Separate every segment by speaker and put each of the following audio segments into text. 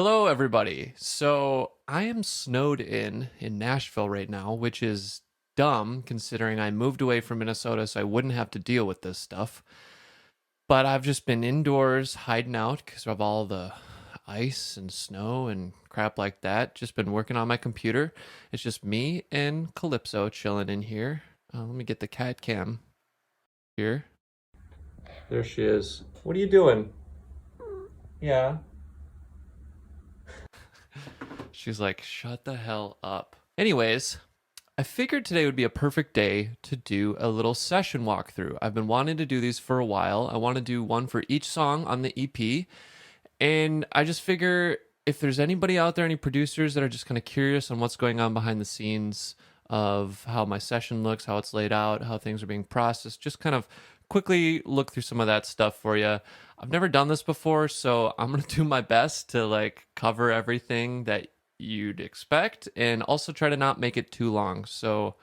Speaker 1: Hello, everybody. So I am snowed in Nashville right now, which is dumb considering I moved away from Minnesota so I wouldn't have to deal with this stuff. But I've just been indoors hiding out because of all the ice and snow and crap like that. Just been working on my computer. It's just me and Calypso chilling in here. Let me get the cat cam here. There she is. What are you doing? Yeah. She's like, shut the hell up. Anyways, I figured today would be a perfect day to do a little session walkthrough. I've been wanting to do these for a while. I want to do one for each song on the EP. And I just figure if there's anybody out there, any producers that are just kind of curious on what's going on behind the scenes of how my session looks, how it's laid out, how things are being processed, just kind of quickly look through some of that stuff for you. I've never done this before, so I'm going to do my best to like cover everything that you'd expect and also try to not make it too long. So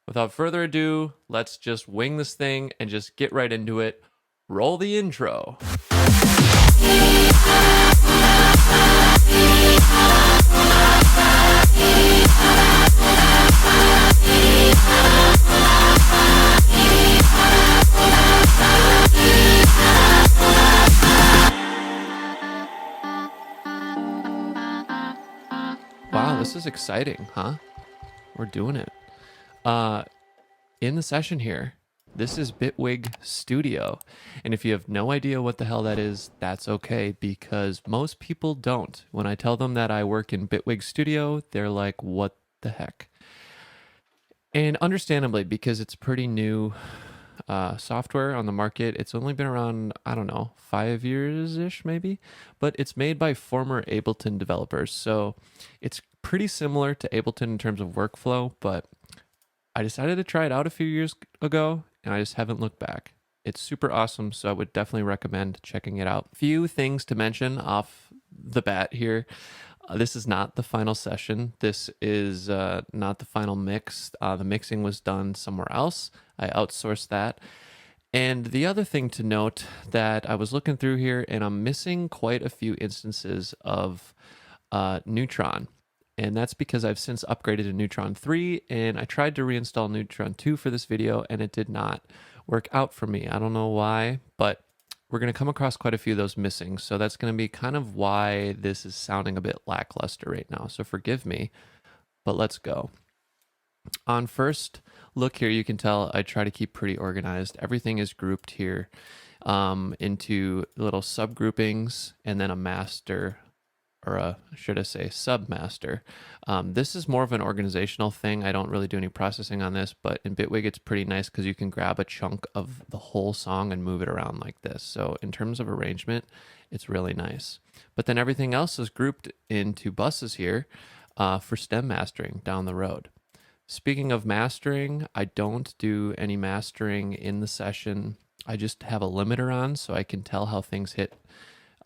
Speaker 1: without further ado, let's just wing this thing and just get right into it. Roll the intro. Wow, this is exciting, huh? We're doing it. In the session here, this is Bitwig Studio. And if you have no idea what the hell that is, that's okay because most people don't. When I tell them that I work in Bitwig Studio, they're like, what the heck? And understandably, because it's pretty new software on the market. It's only been around, I don't know, 5 years ish, maybe, but it's made by former Ableton developers. So it's pretty similar to Ableton in terms of workflow, but I decided to try it out a few years ago and I just haven't looked back. It's super awesome, so I would definitely recommend checking it out. Few things to mention off the bat here. This is not the final session. This is not the final mix. The mixing was done somewhere else. I outsourced that. And the other thing to note that I was looking through here and I'm missing quite a few instances of Neutron. And that's because I've since upgraded to Neutron 3 and I tried to reinstall Neutron 2 for this video and it did not work out for me. I don't know why, but we're going to come across quite a few of those missing. So that's going to be kind of why this is sounding a bit lackluster right now. So forgive me, but let's go. On first look here, you can tell I try to keep pretty organized. Everything is grouped here into little subgroupings and then a master, or should I say submaster. This is more of an organizational thing. I don't really do any processing on this, but in Bitwig it's pretty nice because you can grab a chunk of the whole song and move it around like this. So in terms of arrangement, it's really nice. But then everything else is grouped into buses here for stem mastering down the road. Speaking of mastering, I don't do any mastering in the session. I just have a limiter on so I can tell how things hit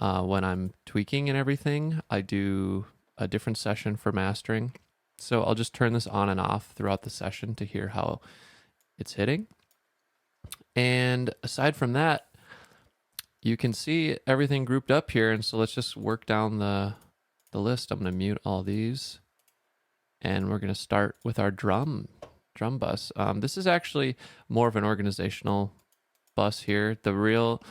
Speaker 1: when I'm tweaking and everything. I do a different session for mastering. So I'll just turn this on and off throughout the session to hear how it's hitting. And aside from that, you can see everything grouped up here. And so let's just work down the list. I'm going to mute all these. And we're going to start with our drum bus. This is actually more of an organizational bus here. The real...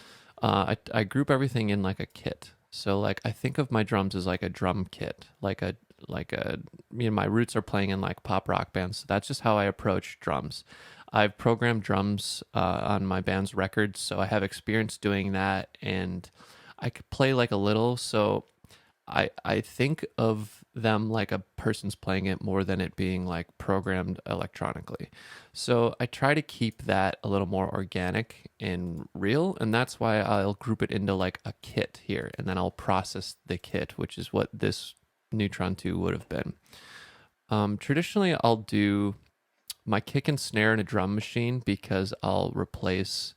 Speaker 1: I group everything in like a kit. So like I think of my drums as like a drum kit, like a my roots are playing in like pop rock bands. So that's just how I approach drums. I've programmed drums on my band's records, so I have experience doing that, and I could play like a little. So I think of them like a person's playing it more than it being like programmed electronically. So I try to keep that a little more organic and real, and that's why I'll group it into like a kit here, and then I'll process the kit, which is what this Neutron 2 would have been. Traditionally, I'll do my kick and snare in a drum machine because I'll replace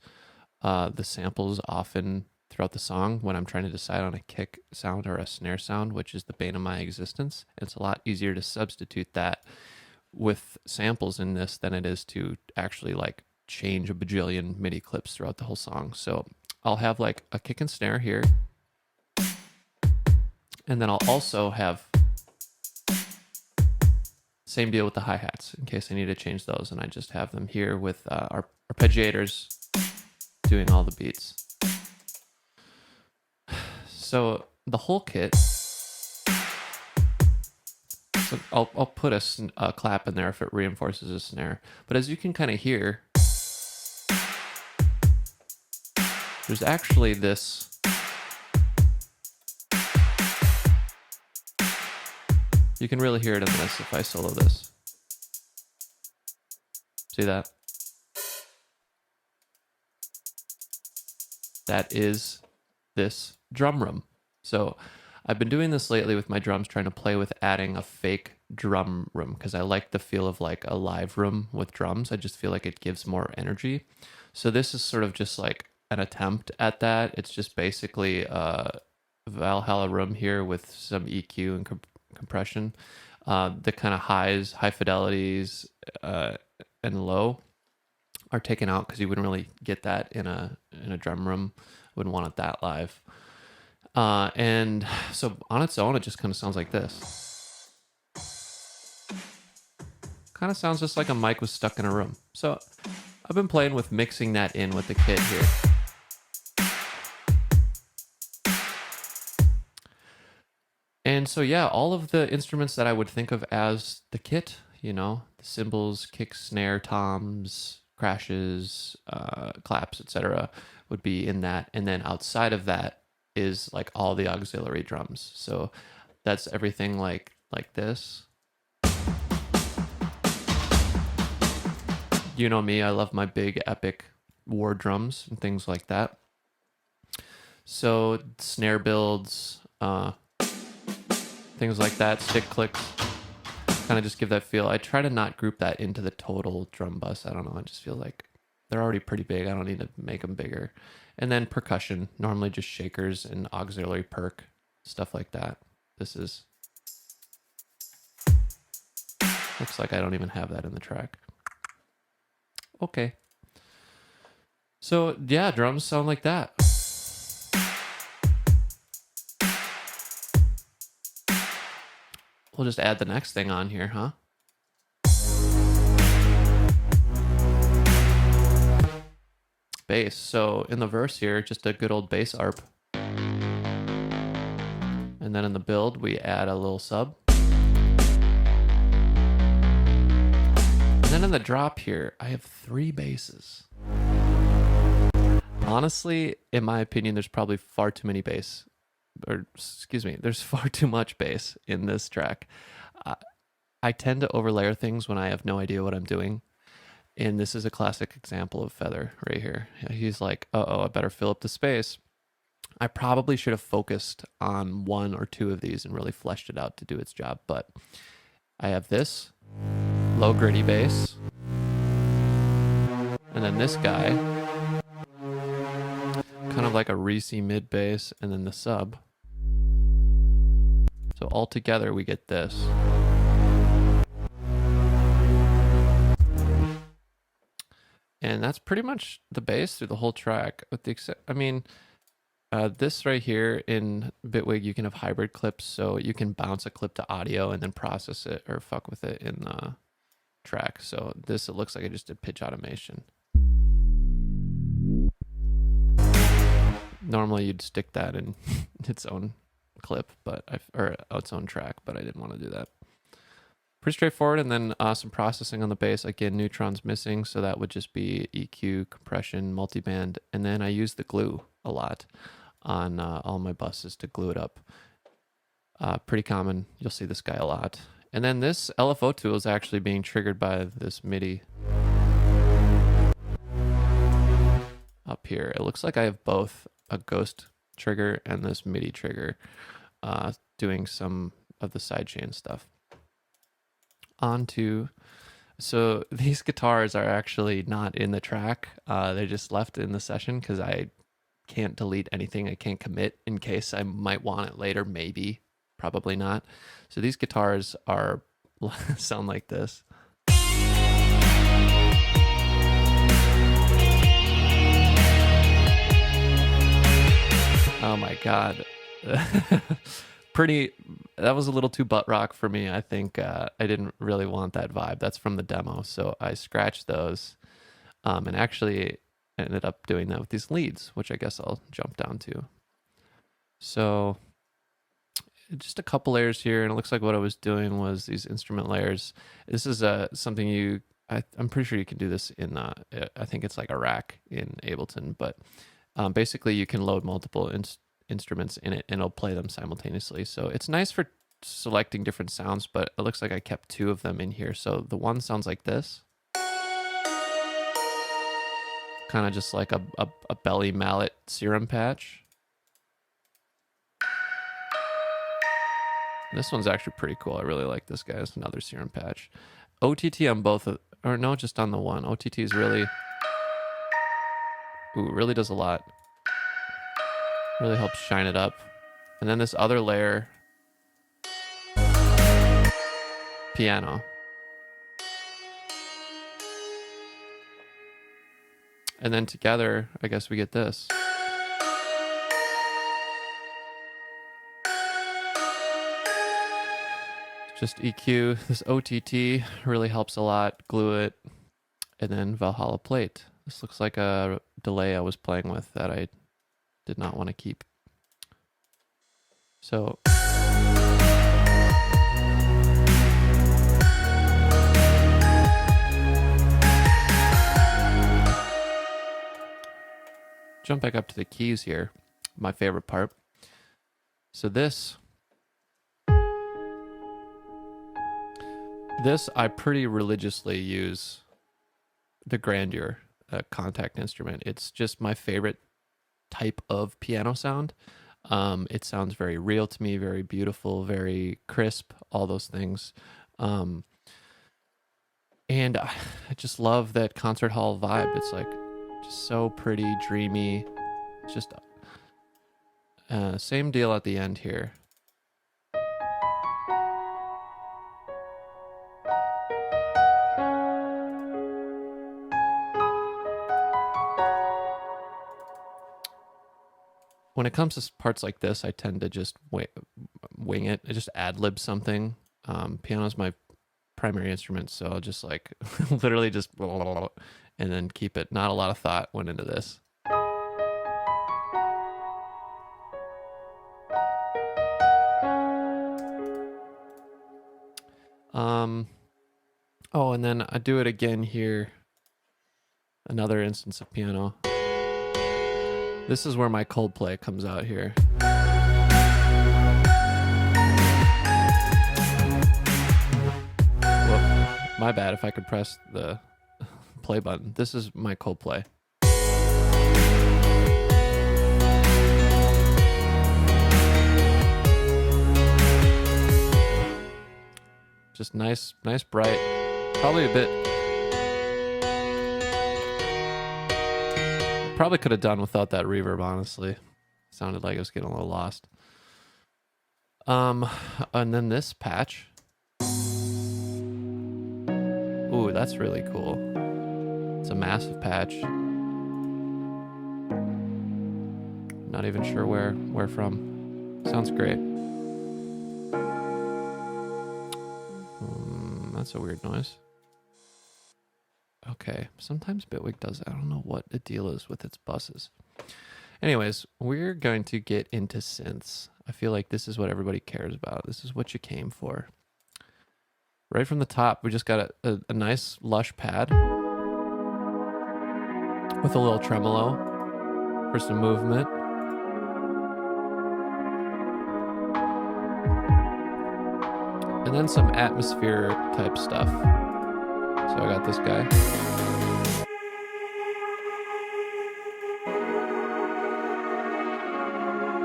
Speaker 1: the samples often throughout the song when I'm trying to decide on a kick sound or a snare sound, which is the bane of my existence. It's a lot easier to substitute that with samples in this than it is to actually like change a bajillion MIDI clips throughout the whole song. So I'll have like a kick and snare here, And then I'll also have same deal with the hi-hats in case I need to change those, and I just have them here with our arpeggiators doing all the beats. So the whole kit, so I'll put a clap in there if it reinforces a snare. But as you can kind of hear, there's actually this you can really hear it in this if I solo this. See that? That is this drum room. So I've been doing this lately with my drums, trying to play with adding a fake drum room because I like the feel of like a live room with drums. I just feel like it gives more energy. So this is sort of just like an attempt at that. It's just basically a Valhalla room here with some EQ and compression. The kind of highs, high fidelities, and low are taken out because you wouldn't really get that in a drum room. Wouldn't want it that live. And so on its own, it just kind of sounds like this. Kind of sounds just like a mic was stuck in a room. So I've been playing with mixing that in with the kit here. And so, yeah, all of the instruments that I would think of as the kit, you know, the cymbals, kick, snare, toms, crashes, claps, etc., would be in that. And then outside of that is like all the auxiliary drums. So that's everything like this. You know me, I love my big epic war drums and things like that. So snare builds, things like that, stick clicks, kind of just give that feel. I try to not group that into the total drum bus. I don't know, I just feel like they're already pretty big. I don't need to make them bigger. And then percussion, normally just shakers and auxiliary perk, stuff like that. This is, looks like I don't even have that in the track. Okay. So yeah, drums sound like that. We'll just add the next thing on here, huh? Bass. So in the verse here, just a good old bass arp. And then in the build, we add a little sub. And then in the drop here, I have 3 basses. Honestly, in my opinion, there's probably far too many bass. Or excuse me, there's far too much bass in this track. I tend to overlayer things when I have no idea what I'm doing. And this is a classic example of Feather right here. He's like, uh-oh, I better fill up the space. I probably should have focused on 1 or 2 of these and really fleshed it out to do its job. But I have this low gritty bass. And then this guy, kind of like a Reese mid bass, and then the sub. So all together we get this. And that's pretty much the bass through the whole track. With the this right here in Bitwig, you can have hybrid clips, so you can bounce a clip to audio and then process it or fuck with it in the track. So this, it looks like I just did pitch automation. Normally you'd stick that in its own clip, or its own track, but I didn't want to do that. Pretty straightforward. And then some processing on the bass. Again, neutrons missing, so that would just be EQ, compression, multiband. And then I use the glue a lot on all my buses to glue it up. Pretty common. You'll see this guy a lot. And then this LFO tool is actually being triggered by this MIDI up here. It looks like I have both a ghost trigger and this MIDI trigger doing some of the sidechain stuff. So these guitars are actually not in the track. They're just left in the session because I can't delete anything. I can't commit in case I might want it later. Maybe, probably not. So these guitars are sound like this. Oh my God. that was a little too butt rock for me. I think I didn't really want that vibe. That's from the demo. So I scratched those and actually ended up doing that with these leads, which I guess I'll jump down to. So just a couple layers here, and it looks like what I was doing was these instrument layers. This is something I'm pretty sure you can do this in, I think it's like a rack in Ableton, but basically you can load multiple instruments in it and it'll play them simultaneously. So it's nice for selecting different sounds, but it looks like I kept 2 of them in here. So the one sounds like this, kind of just like a belly mallet serum patch. This one's actually pretty cool. I really like this guy. It's another serum patch. OTT on both, or no, just on the one. OTT is really, really does a lot. Really helps shine it up. And then this other layer, piano. And then together, I guess we get this. Just EQ. This OTT really helps a lot. Glue it. And then Valhalla plate. This looks like a delay I was playing with that I did not want to keep. So jump back up to the keys here. My favorite part. So this I pretty religiously use the Grandeur contact instrument. It's just my favorite type of piano sound. It sounds very real to me, very beautiful, very crisp, all those things. And I just love that concert hall vibe. It's like just so pretty, dreamy. Just same deal at the end here. When it comes to parts like this, I tend to just wing it. I just ad-lib something. Piano's my primary instrument, so I'll just like literally just and then keep it. Not a lot of thought went into this. Oh, and then I do it again here. Another instance of piano. This is where my Coldplay comes out here. Whoop. My bad if I could press the play button. This is my Coldplay. Just nice, bright. Probably a bit. Probably could have done without that reverb, honestly. Sounded like I was getting a little lost. And then this patch. Ooh, that's really cool. It's a massive patch. Not even sure where from. Sounds great. That's a weird noise. Okay, sometimes Bitwig does that. I don't know what the deal is with its buses. Anyways, we're going to get into synths. I feel like this is what everybody cares about. This is what you came for. Right from the top, we just got a nice lush pad with a little tremolo for some movement. And then some atmosphere type stuff. So I got this guy.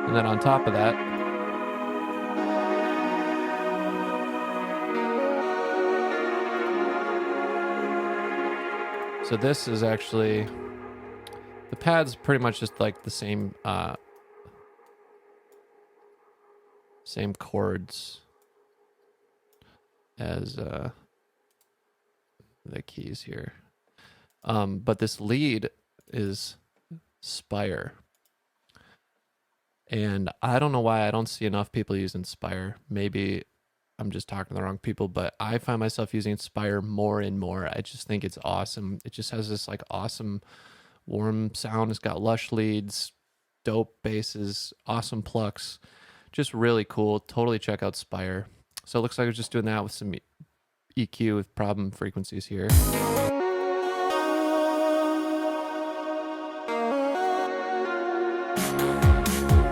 Speaker 1: And then on top of that, so this is actually, the pad's pretty much just like the same chords as the keys here. But this lead is Spire. And I don't know why I don't see enough people use Inspire. Maybe I'm just talking to the wrong people, but I find myself using Inspire more and more. I just think it's awesome. It just has this like awesome warm sound. It's got lush leads, dope basses, awesome plucks. Just really cool. Totally check out Spire. So it looks like I was just doing that with some EQ with problem frequencies here.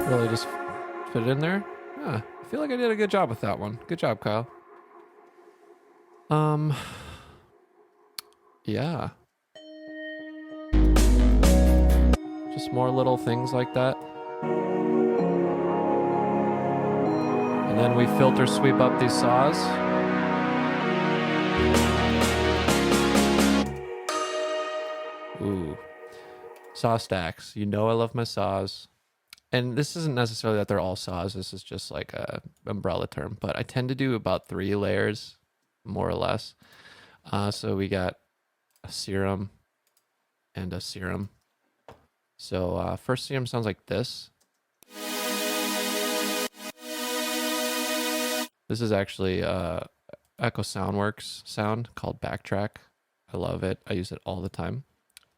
Speaker 1: Really just fit it in there. I feel like I did a good job with that one. Good job, Kyle. Yeah. Just more little things like that. And then we filter sweep up these saws. Ooh. Saw stacks. You know I love my saws. And this isn't necessarily that they're all saws. This is just like a umbrella term. But I tend to do about 3 layers, more or less. So we got a serum and a serum. So first serum sounds like this. This is actually Echo Soundworks sound called Backtrack. I love it. I use it all the time.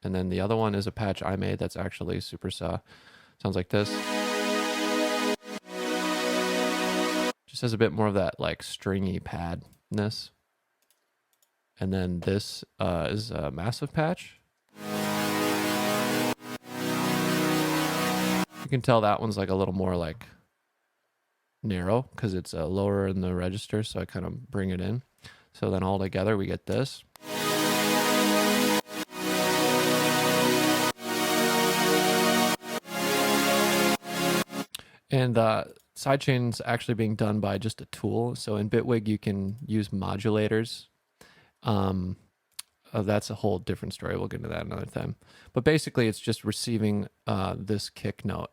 Speaker 1: And then the other one is a patch I made that's actually super saw. Sounds like this. Just has a bit more of that like stringy padness. And then this is a massive patch. You can tell that one's like a little more like narrow because it's lower in the register, so I kind of bring it in. So then all together we get this. And sidechain's actually being done by just a tool. So in Bitwig you can use modulators. That's a whole different story. We'll get into that another time. But basically it's just receiving this kick note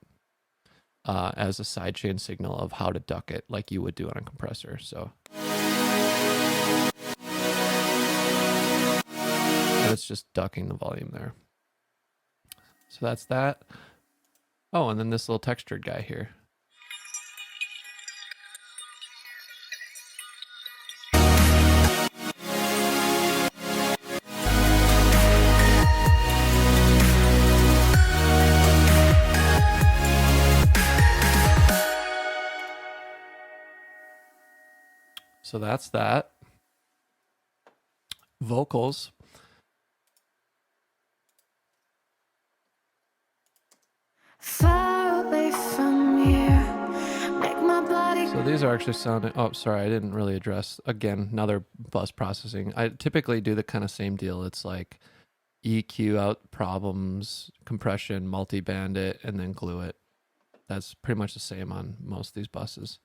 Speaker 1: as a sidechain signal of how to duck it like you would do on a compressor. So and it's just ducking the volume there. So that's that. Oh, and then this little textured guy here. So that's that. Vocals.
Speaker 2: Far away from here, make my body.
Speaker 1: So these are actually sounding. Oh, sorry, I didn't really address. Again, another bus processing. I typically do the kind of same deal. It's like EQ out problems, compression, multi-band it, and then glue it. That's pretty much the same on most of these buses.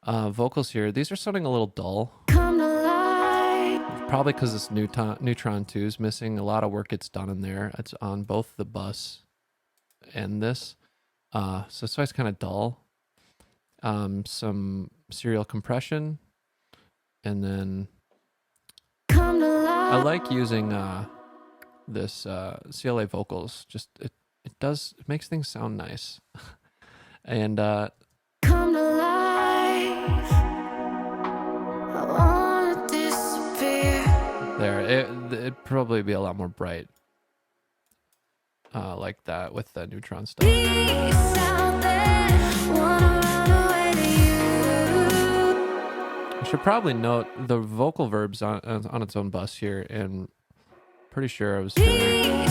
Speaker 1: Vocals here. These are sounding a little dull.
Speaker 2: Come to life.
Speaker 1: Probably because this Neutron 2 is missing. A lot of work gets done in there. It's on both the bus and this. So that's why it's kind of dull. Some serial compression. And then
Speaker 2: Come to life.
Speaker 1: I like using this CLA vocals. Just it makes things sound nice. And
Speaker 2: Come to life. I wanna disappear.
Speaker 1: there, it'd probably be a lot more bright. Like that with the Neutron stuff.
Speaker 2: Peace out there. Wanna run away to you.
Speaker 1: I should probably note the vocal verbs on its own bus here, and pretty sure I was doing.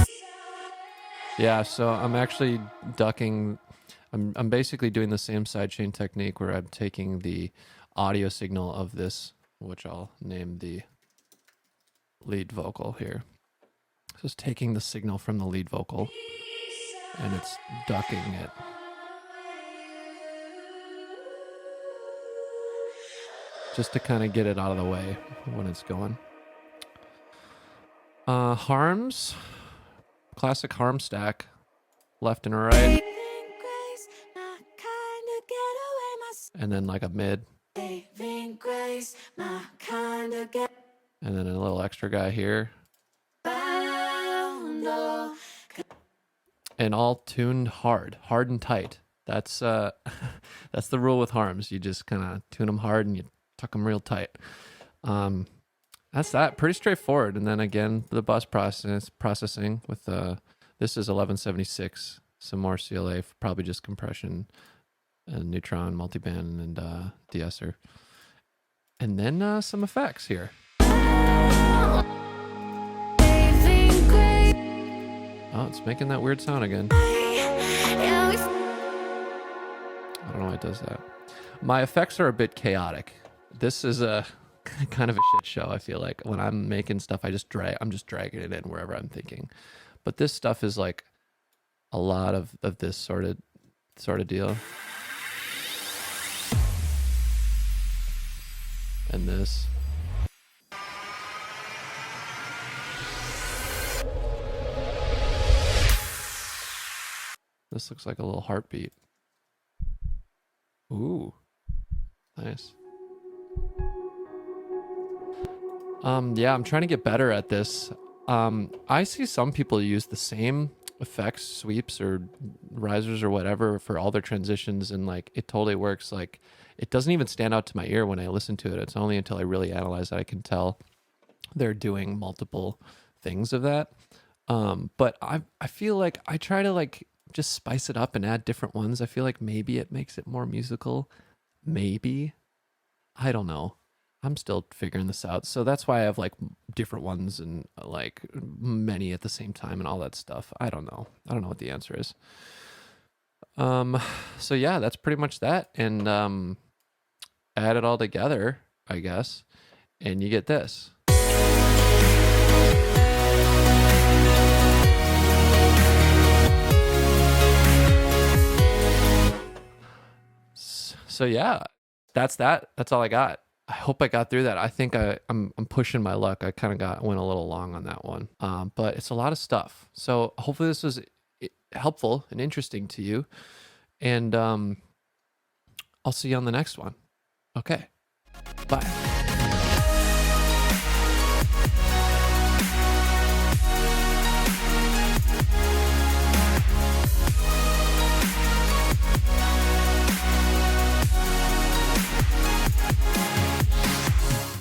Speaker 1: Yeah, so I'm actually ducking. I'm basically doing the same sidechain technique where I'm taking the audio signal of this, which I'll name the lead vocal here. So it's taking the signal from the lead vocal and it's ducking it. Just to kind of get it out of the way when it's going. Harms. Classic harm stack. Left and right. And then like a mid. And then a little extra guy here. And all tuned hard and tight. That's that's the rule with harms. You just kind of tune them hard and you tuck them real tight. Um, that's that. Pretty straightforward. And then again, the bus processing with this is 1176. Some more CLA, probably just compression and neutron, multiband, and de-esser. And then some effects here. Oh, it's making that weird sound again. I don't know why it does that. My effects are a bit chaotic. This is a kind of a shit show, I feel like. When I'm making stuff, I'm just dragging it in wherever I'm thinking. But this stuff is like a lot of this sort of deal. And this. This looks like a little heartbeat. Ooh. Nice. Yeah, I'm trying to get better at this. I see some people use the same effects, sweeps or risers or whatever for all their transitions, and like it totally works. Like it doesn't even stand out to my ear when I listen to it. It's only until I really analyze that I can tell they're doing multiple things of that. But I feel like I try to like just spice it up and add different ones. I feel like maybe it makes it more musical. Maybe. I don't know. I'm still figuring this out. So that's why I have like different ones and like many at the same time and all that stuff. I don't know. I don't know what the answer is. So yeah, that's pretty much that. And add it all together, I guess, and you get this. So yeah, that's that. That's all I got. I hope I got through that. I think I'm pushing my luck. I kind of went a little long on that one. But it's a lot of stuff. So hopefully this was helpful and interesting to you. And I'll see you on the next one. Okay. Bye.